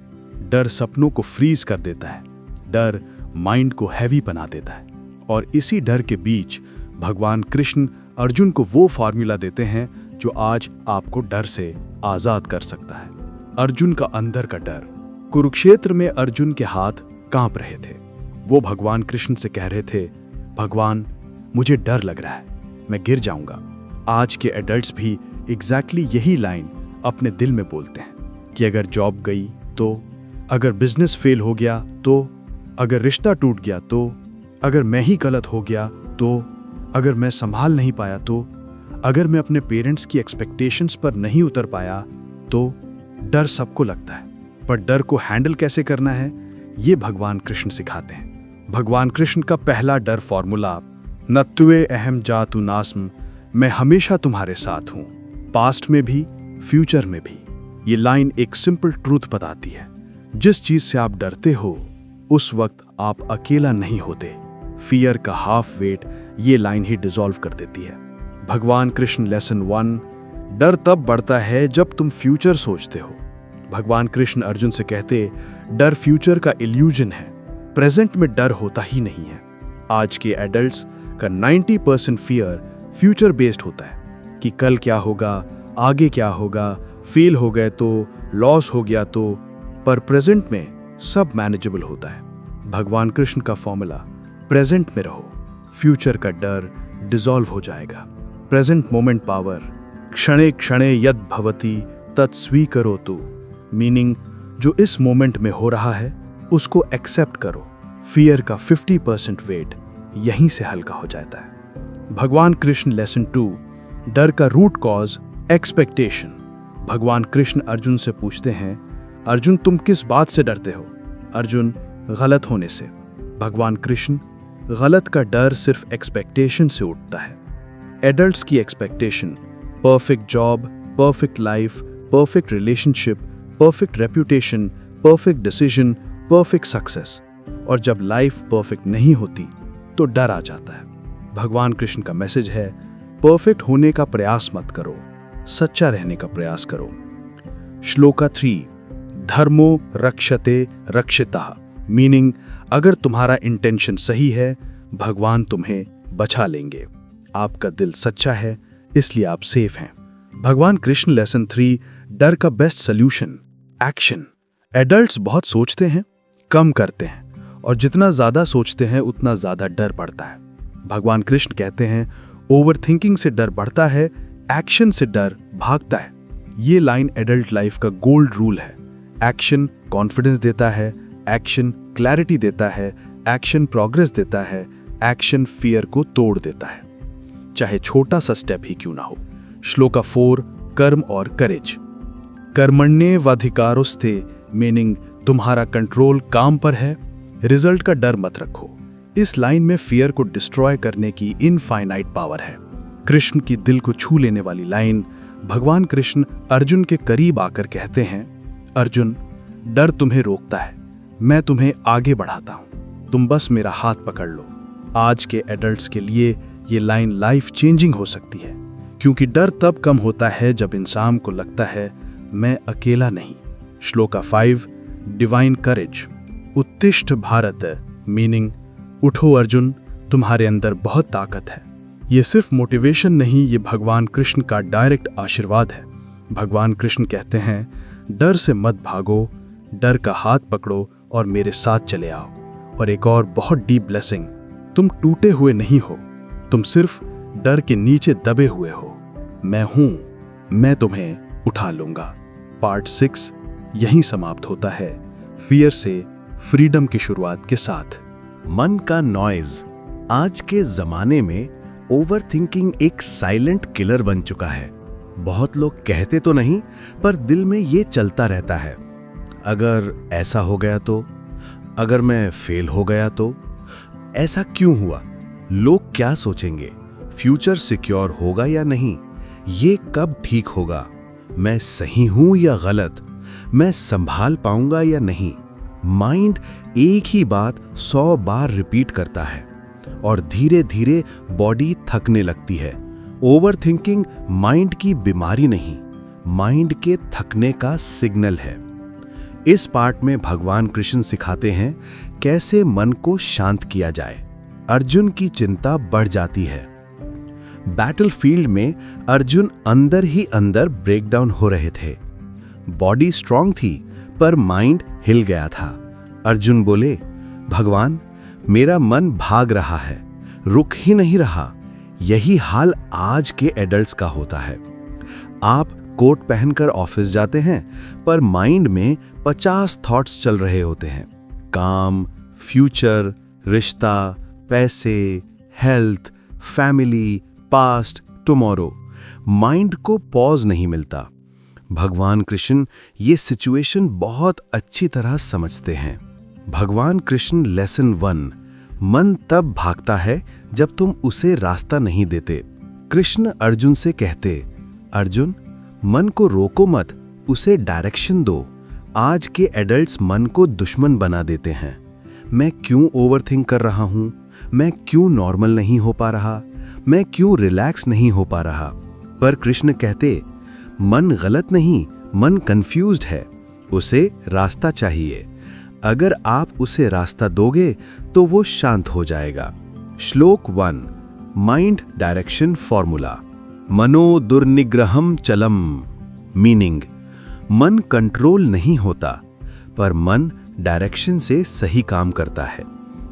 डर सपनों को फ्रीज कर देता है। डर माइंड को हैवी बना देता है। और इसी डर के बीच भगवान कृष्ण अर्जुन को वो फॉर्मूला देते हैं जो आज आपको डर से आजाद कर सकता है। अर्जुन का अंदर का डर। कुरुक्षेत्र में अर्जुन के हाथ कांप रहे थे। वो भगवान कृष्ण से कह रहे थे, भगवान मुझे डर लग रहा है, मैं गिर जाऊंगा। आज के एडल्ट्स भी एग्जैक्टली यही लाइन अपने दिल में बोलते हैं कि अगर जॉब गई तो, अगर बिजनेस फेल हो गया तो, अगर रिश्ता टूट गया तो, अगर मैं ही गलत हो गया तो, अगर मैं संभाल नहीं पाया तो, अगर मैं अपने पेरेंट्स की एक्सपेक्टेशंस पर नहीं उतर पाया तो। डर सबको लगता है, पर डर को हैंडल कैसे करना है ये भगवान कृष्ण सिखाते हैं। भगवान कृष्ण का पहला डर फॉर्मूला, नत्वे अहम जातु नास्म, मैं हमेशा तुम्हारे साथ हूं, पास्ट में भी फ्यूचर में भी। ये लाइन एक सिंपल ट्रूथ बताती है, जिस चीज से आप डरते हो उस वक्त आप अकेला नहीं होते। फियर का हाफ वेट ये लाइन ही डिसॉल्व कर देती है। भगवान कृष्ण लेसन 1, डर तब बढ़ता है जब तुम फ्यूचर सोचते हो। भगवान कृष्ण अर्जुन से कहते, डर फ्यूचर का इल्यूजन है, प्रेजेंट में डर होता ही नहीं है। आज के एडल्ट्स का 90% फियर फ्यूचर बेस्ड होता है कि कल क्या होगा, आगे क्या होगा, फेल हो गए तो, लॉस हो गया तो, पर प्रेजेंट में सब मैनेजेबल होता है। भगवान कृष्ण का फॉर्मूला, प्रेजेंट में रहो, फ्यूचर का डर डिसॉल्व हो जाएगा। प्रेजेंट मोमेंट पावर, क्षणे क्षणे यद भवति तत् स्वीकरोतु, मीनिंग जो इस मोमेंट में हो रहा है उसको एक्सेप्ट करो। फियर का 50% वेट यहीं से हल्का हो जाता है। भगवान कृष्ण लेसन 2, डर का रूट कॉज एक्सपेक्टेशन। भगवान कृष्ण अर्जुन से पूछते हैं, अर्जुन तुम किस बात से डरते हो? अर्जुन, गलत होने से। भगवान कृष्ण, गलत का डर सिर्फ एक्सपेक्टेशन से उठता है। एडल्ट्स की expectation, perfect job, perfect life, perfect relationship, perfect reputation, perfect decision, perfect success. और जब लाइफ परफेक्ट नहीं होती तो डर आ जाता है। भगवान कृष्ण का मैसेज है, परफेक्ट होने का प्रयास मत करो, सच्चा रहने का प्रयास करो। श्लोका 3, धर्मो रक्षते रक्षितः, मीनिंग अगर तुम्हारा इंटेंशन सही है भगवान तुम्हें बचा लेंगे। आपका दिल सच्चा है इसलिए आप सेफ हैं। भगवान कृष्ण लेसन 3, डर का बेस्ट सोल्यूशन, एक्शन। एडल्ट्स बहुत सोचते हैं, कम करते हैं, और जितना ज्यादा सोचते हैं उतना ज्यादा डर बढ़ता है। भगवान कृष्ण कहते हैं, ओवर थिंकिंग से डर बढ़ता है, एक्शन से डर भागता है। ये लाइन एडल्ट लाइफ का गोल्ड रूल है। एक्शन कॉन्फिडेंस देता है, एक्शन क्लैरिटी देता है, एक्शन प्रोग्रेस देता है, एक्शन फियर को तोड़ देता है, चाहे छोटा सा स्टेप ही क्यों ना हो। श्लोका 4 कर्म और करेज। कर्मण्येवाधिकारस्ते मीनिंग तुम्हारा कंट्रोल काम पर है, रिजल्ट का डर मत रखो। इस लाइन में फियर को डिस्ट्रॉय करने की इनफाइनाइट पावर है। कृष्ण की दिल को छू लेने वाली लाइन। भगवान कृष्ण अर्जुन के करीब आकर कहते हैं, अर्जुन डर तुम्हें रोकता है, मैं तुम्हें आगे बढ़ाता हूं, तुम बस मेरा हाथ पकड़ लो। आज के एडल्ट्स के लिए ये लाइन लाइफ चेंजिंग हो सकती है, क्योंकि डर तब कम होता है जब इंसान को लगता है मैं अकेला नहीं। श्लोका 5 डिवाइन करेज। उत्तिष्ठ भारत मीनिंग उठो अर्जुन, तुम्हारे अंदर बहुत ताकत है। ये सिर्फ मोटिवेशन नहीं, ये भगवान कृष्ण का डायरेक्ट आशीर्वाद है। भगवान कृष्ण कहते हैं, डर से मत भागो, डर का हाथ पकड़ो और मेरे साथ चले आओ। और एक और बहुत डीप ब्लेसिंग, तुम टूटे हुए नहीं हो, तुम सिर्फ डर के नीचे दबे हुए हो। मैं हूं, मैं तुम्हें उठा लूंगा। पार्ट 6 यहीं समाप्त होता है, फियर से फ्रीडम की शुरुआत के साथ। मन का नॉइज। आज के जमाने में ओवरथिंकिंग एक साइलेंट किलर बन चुका है। बहुत लोग कहते तो नहीं, पर दिल में ये चलता रहता है, अगर ऐसा हो गया तो, अगर मैं फेल हो गया तो, ऐसा क्यों हुआ, लोग क्या सोचेंगे, फ्यूचर सिक्योर होगा या नहीं, ये कब ठीक होगा, मैं सही हूं या गलत, मैं संभाल पाऊंगा या नहीं। माइंड एक ही बात 100 बार रिपीट करता है और धीरे धीरे बॉडी थकने लगती है। ओवरथिंकिंग माइंड की बीमारी नहीं, माइंड के थकने का सिग्नल है। इस पार्ट में भगवान कृष्ण सिखाते हैं कैसे मन को शांत किया जाए। अर्जुन की चिंता बढ़ जाती है। बैटलफील्ड में अर्जुन अंदर ही अंदर ब्रेकडाउन हो रहे थे। बॉडी स्ट्रांग थी पर माइंड हिल गया था। अर्जुन बोले, भगवान मेरा मन भाग रहा है, रुक ही नहीं रहा। यही हाल आज के एडल्ट्स का होता है। आप कोट पहनकर ऑफिस जाते हैं पर माइंड में 50 थॉट्स चल रहे होते हैं। काम, फ्यूचर, रिश्ता, पैसे, health, family, past, tomorrow. Mind को पॉज नहीं मिलता। भगवान कृष्ण ये सिचुएशन बहुत अच्छी तरह समझते हैं। भगवान कृष्ण लेसन 1, मन तब भागता है जब तुम उसे रास्ता नहीं देते। कृष्ण अर्जुन से कहते, अर्जुन मन को रोको मत, उसे डायरेक्शन दो। आज के एडल्ट्स मन को दुश्मन बना देते हैं। मैं क्यों ओवरथिंक कर रहा हूं, मैं क्यों नॉर्मल नहीं हो पा रहा, मैं क्यों रिलैक्स नहीं हो पा रहा। पर कृष्ण कहते, मन गलत नहीं, मन कंफ्यूज्ड है, उसे रास्ता चाहिए। अगर आप उसे रास्ता दोगे तो वो शांत हो जाएगा। श्लोक 1 माइंड डायरेक्शन फॉर्मूला। मनो दुर्निग्रहम चलम मीनिंग मन कंट्रोल नहीं होता पर मन डायरेक्शन से सही काम करता है।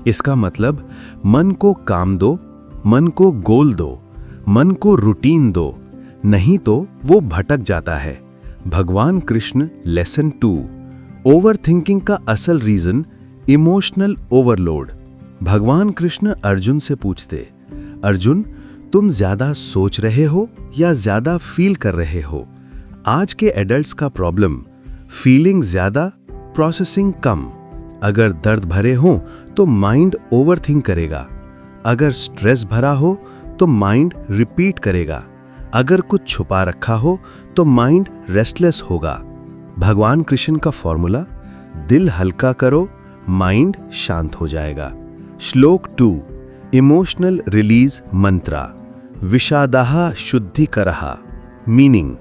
इसका मतलब मन को काम दो, मन को गोल दो, मन को रूटीन दो, नहीं तो वो भटक जाता है। भगवान कृष्ण लेसन 2 ओवरथिंकिंग का असल रीजन इमोशनल ओवरलोड। भगवान कृष्ण अर्जुन से पूछते, अर्जुन तुम ज्यादा सोच रहे हो या ज्यादा फील कर रहे हो। आज के एडल्ट्स का प्रॉब्लम फीलिंग ज्यादा, प्रोसेसिंग कम। अगर दर्द भरे हो तो माइंड ओवरथिंक करेगा, अगर स्ट्रेस भरा हो तो माइंड रिपीट करेगा, अगर कुछ छुपा रखा हो तो माइंड रेस्टलेस होगा। भगवान कृष्ण का फॉर्मूला, दिल हल्का करो, माइंड शांत हो जाएगा। श्लोक 2 इमोशनल रिलीज मंत्रा। विषादाह शुद्धिकरः मीनिंग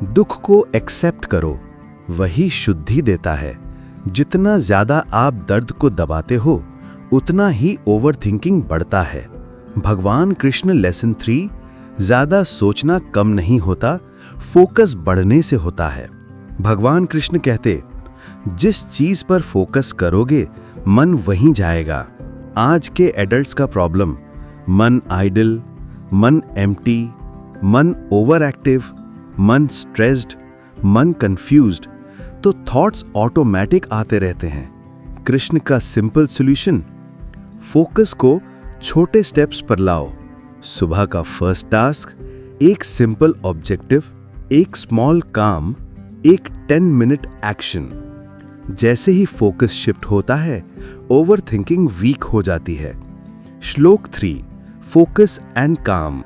दुख को एक्सेप्ट करो, वही शुद्धि देता है। जितना ज्यादा आप दर्द को दबाते हो उतना ही ओवरथिंकिंग बढ़ता है। भगवान कृष्ण लेसन 3 ज्यादा सोचना कम नहीं होता, फोकस बढ़ने से होता है। भगवान कृष्ण कहते, जिस चीज पर फोकस करोगे मन वहीं जाएगा। आज के एडल्ट्स का प्रॉब्लम मन आइडल, मन एम्प्टी, मन ओवर एक्टिव, मन स्ट्रेस्ड, मन कंफ्यूज्ड। तो थॉट्स ऑटोमेटिक आते रहते हैं। कृष्ण का सिंपल सॉल्यूशन, फोकस को छोटे स्टेप्स पर लाओ। सुबह का फर्स्ट टास्क, एक सिंपल ऑब्जेक्टिव, एक स्मॉल काम, एक 10 मिनट एक्शन। जैसे ही फोकस शिफ्ट होता है, ओवरथिंकिंग वीक हो जाती है। श्लोक 3, फोकस एंड काम,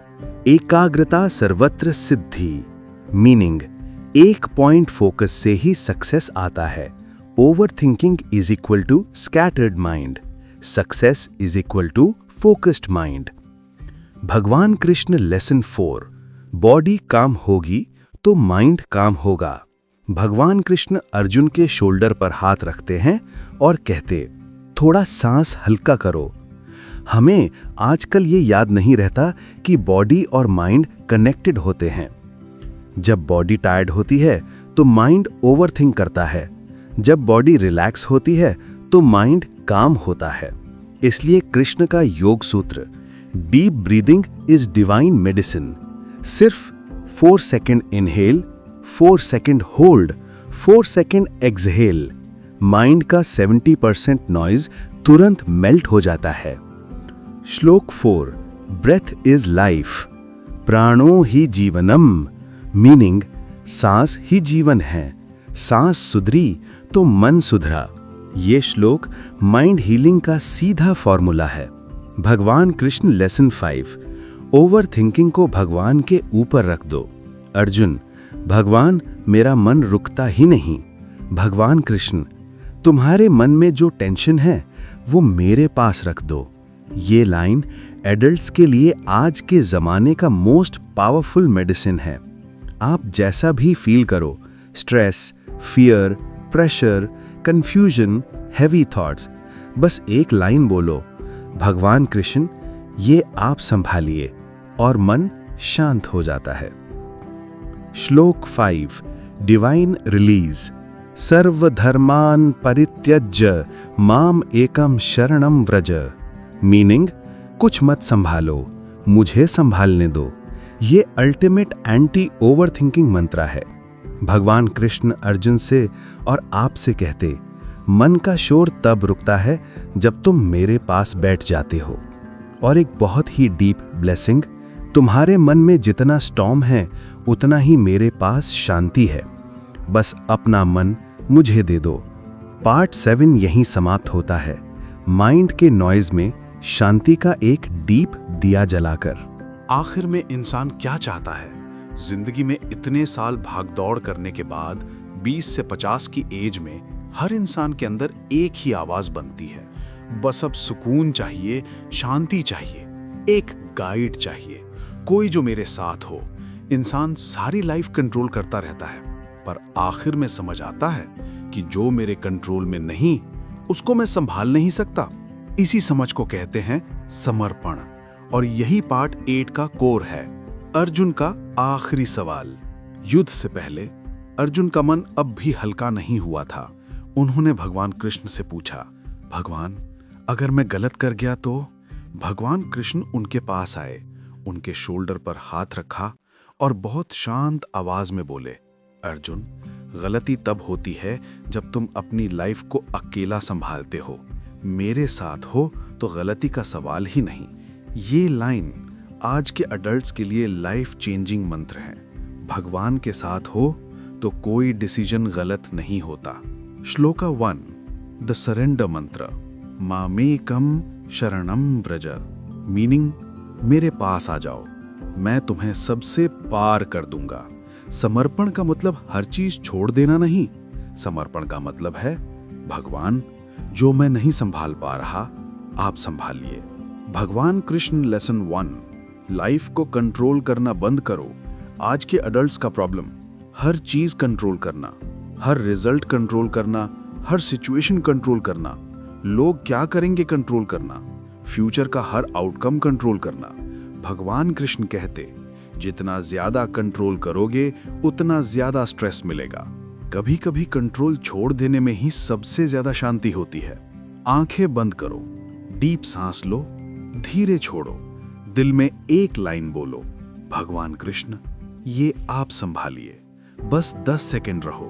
एकाग्रता सर्वत्र सिद्धि। मीनिंग, एक पॉइंट फोकस से ही सक्सेस आता है। Overthinking is equal to scattered mind, success is equal to focused mind. भगवान कृष्ण लेसन 4, बॉडी काम होगी तो माइंड काम होगा। भगवान कृष्ण अर्जुन के शोल्डर पर हाथ रखते हैं और कहते, थोड़ा सांस हल्का करो। हमें आजकल ये याद नहीं रहता कि बॉडी और माइंड कनेक्टेड होते हैं। जब बॉडी टायर्ड होती है तो माइंड ओवरथिंक करता है, जब बॉडी रिलैक्स होती है तो माइंड काम होता है। इसलिए कृष्ण का योग सूत्र, deep breathing is divine medicine. सिर्फ 4 second inhale, 4 second hold, 4 second exhale, mind का 70% नॉइज तुरंत मेल्ट हो जाता है। श्लोक 4, ब्रेथ इज लाइफ, प्राणो ही जीवनम। मीनिंग, सांस ही जीवन है, सांस सुधरी तो मन सुधरा। ये श्लोक माइंड हीलिंग का सीधा फॉर्मूला है। भगवान कृष्ण लेसन 5, ओवर थिंकिंग को भगवान के ऊपर रख दो। अर्जुन, भगवान मेरा मन रुकता ही नहीं। भगवान कृष्ण, तुम्हारे मन में जो टेंशन है वो मेरे पास रख दो। ये लाइन एडल्ट्स के लिए आज के जमाने का मोस्ट पावरफुल मेडिसिन है। आप जैसा भी फील करो, stress, fear, pressure, confusion, heavy thoughts, बस एक लाइन बोलो, भगवान कृष्ण ये आप संभालिए, और मन शांत हो जाता है। श्लोक 5, डिवाइन रिलीज, सर्वधर्मान परित्यज्य माम एकम शरणम व्रज। मीनिंग, कुछ मत संभालो, मुझे संभालने दो। ये अल्टीमेट एंटी ओवरथिंकिंग मंत्र है। भगवान कृष्ण अर्जुन से और आपसे कहते, मन का शोर तब रुकता है जब तुम मेरे पास बैठ जाते हो। और एक बहुत ही डीप ब्लेसिंग, तुम्हारे मन में जितना स्टॉर्म है उतना ही मेरे पास शांति है। बस अपना मन मुझे दे दो। पार्ट 7 यहीं समाप्त होता है, माइंड के नॉइज में शांति का एक डीप दिया जलाकर। आखिर में इंसान क्या चाहता है? जिंदगी में इतने साल भागदौड़ करने के बाद 20 से 50 की एज में हर इंसान के अंदर एक ही आवाज बनती है, बस अब सुकून चाहिए, शांति चाहिए, एक गाइड चाहिए, कोई जो मेरे साथ हो। इंसान सारी लाइफ कंट्रोल करता रहता है, पर आखिर में समझ आता है कि जो मेरे कंट्रोल में नहीं उसको मैं संभाल नहीं सकता। इसी समझ को कहते हैं समर्पण। और यही पार्ट 8 का कोर है। अर्जुन का आखिरी सवाल। युद्ध से पहले अर्जुन का मन अब भी हल्का नहीं हुआ था। उन्होंने भगवान कृष्ण से पूछा, भगवान अगर मैं गलत कर गया तो? भगवान कृष्ण उनके पास आए, उनके शोल्डर पर हाथ रखा और बहुत शांत आवाज में बोले, अर्जुन गलती तब होती है जब तुम अपनी लाइफ को अकेला संभालते हो। मेरे साथ हो तो गलती का सवाल ही नहीं। ये लाइन आज के अडल्ट्स के लिए लाइफ चेंजिंग मंत्र है। भगवान के साथ हो तो कोई डिसीजन गलत नहीं होता। श्लोका 1, द सरेंडर मंत्र, मामेकम शरणम व्रज। मीनिंग, मेरे पास आ जाओ, मैं तुम्हें सबसे पार कर दूंगा। समर्पण का मतलब हर चीज छोड़ देना नहीं। समर्पण का मतलब है, भगवान जो मैं नहीं संभाल पा रहा आप संभालिए। भगवान कृष्ण लेसन 1, लाइफ को कंट्रोल करना बंद करो। आज के अडल्ट्स का प्रॉब्लम, हर चीज कंट्रोल करना, हर रिजल्ट कंट्रोल करना, हर सिचुएशन कंट्रोल करना, लोग क्या करेंगे कंट्रोल करना, फ्यूचर का हर आउटकम कंट्रोल करना। भगवान कृष्ण कहते, जितना ज्यादा कंट्रोल करोगे उतना ज्यादा स्ट्रेस मिलेगा। कभी कभी कंट्रोल छोड़ देने में ही सबसे ज्यादा शांति होती है। आंखें बंद करो, डीप सांस लो, धीरे छोड़ो, दिल में एक लाइन बोलो, भगवान कृष्ण ये आप संभालिए। बस 10 सेकंड रहो,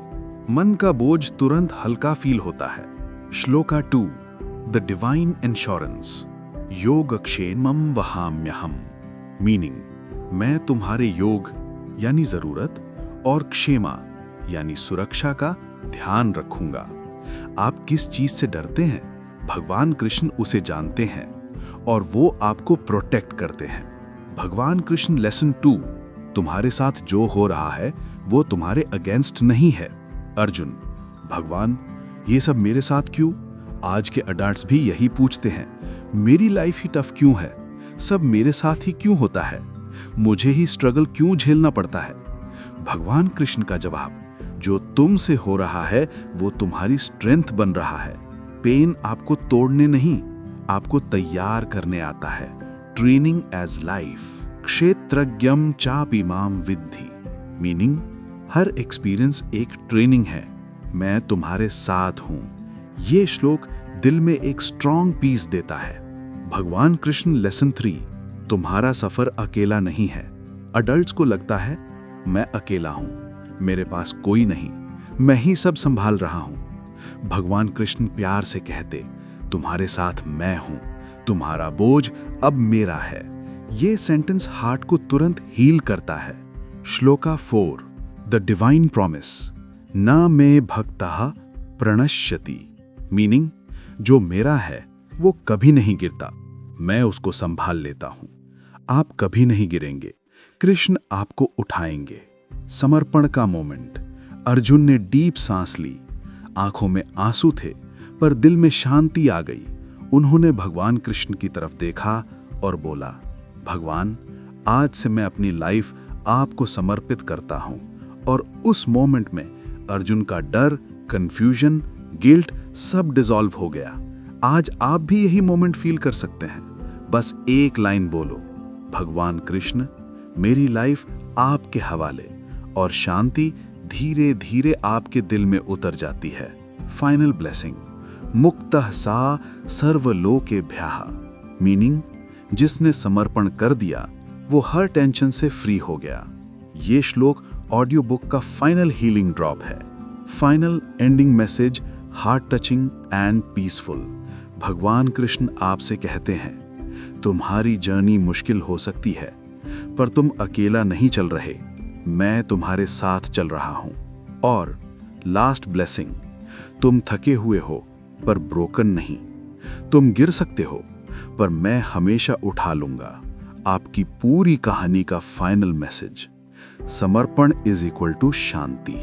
मन का बोझ तुरंत हल्का फील होता है। श्लोका 2, द डिवाइन इंश्योरेंस, योगक्षेमम वहाम्यहम, मीनिंग मैं तुम्हारे योग यानी जरूरत और क्षेमा यानी सुरक्षा का ध्यान रखूंगा। आप किस चीज से डरते हैं, भगवान कृष्ण उसे जानते हैं और वो आपको प्रोटेक्ट करते हैं। भगवान कृष्ण लेसन 2, तुम्हारे साथ जो हो रहा है वो तुम्हारे अगेंस्ट नहीं है। अर्जुन, भगवान ये सब मेरे साथ क्यों? आज के अडल्ट्स भी यही पूछते हैं, मेरी लाइफ ही टफ क्यों है, सब मेरे साथ ही क्यों होता है, मुझे ही स्ट्रगल क्यों झेलना पड़ता है? भगवान कृष्ण का जवाब, जो तुमसे हो रहा है वो तुम्हारी स्ट्रेंथ बन रहा है। पेन आपको तोड़ने नहीं, आपको तैयार करने आता है। ट्रेनिंग एज लाइफ, क्षेत्रज्ञम चापिमाम विद्धि, मीनिंग हर एक्सपीरियंस एक ट्रेनिंग है, मैं तुम्हारे साथ हूं। ये श्लोक दिल में एक स्ट्रॉन्ग पीस देता है। भगवान कृष्ण लेसन 3, तुम्हारा सफर अकेला नहीं है। अडल्ट्स को लगता है मैं अकेला हूं, मेरे पास कोई नहीं, मैं ही सब संभाल रहा हूं। भगवान कृष्ण प्यार से कहते, तुम्हारे साथ मैं हूं, तुम्हारा बोझ अब मेरा है। ये सेंटेंस हार्ट को तुरंत हील करता है। श्लोका 4, द डिवाइन प्रॉमिस, न मे भक्तः प्रणश्यति, मीनिंग जो मेरा है वो कभी नहीं गिरता, मैं उसको संभाल लेता हूं। आप कभी नहीं गिरेंगे, कृष्ण आपको उठाएंगे। समर्पण का मोमेंट, अर्जुन ने डीप सांस ली, आंखों में आंसू थे पर दिल में शांति आ गई। उन्होंने भगवान कृष्ण की तरफ देखा और बोला, भगवान आज से मैं अपनी लाइफ आपको समर्पित करता हूं। और उस मोमेंट में अर्जुन का डर, कंफ्यूजन, गिल्ट सब डिसॉल्व हो गया। आज आप भी यही मोमेंट फील कर सकते हैं। बस एक लाइन बोलो, भगवान कृष्ण मेरी लाइफ आपके हवाले, और शांति धीरे धीरे आपके दिल में उतर जाती है। फाइनल ब्लेसिंग, मुक्तः सा सर्वलोकेभ्यः, मीनिंग जिसने समर्पण कर दिया वो हर टेंशन से फ्री हो गया। ये श्लोक ऑडियो बुक का फाइनल हीलिंग ड्रॉप है। Final ending message heart touching and peaceful. भगवान कृष्ण आपसे कहते हैं, तुम्हारी जर्नी मुश्किल हो सकती है पर तुम अकेला नहीं चल रहे, मैं तुम्हारे साथ चल रहा हूं। और लास्ट ब्लेसिंग, तुम थके हुए हो पर ब्रोकन नहीं, तुम गिर सकते हो पर मैं हमेशा उठा लूंगा। आपकी पूरी कहानी का फाइनल मैसेज, समर्पण इज इक्वल टू शांति।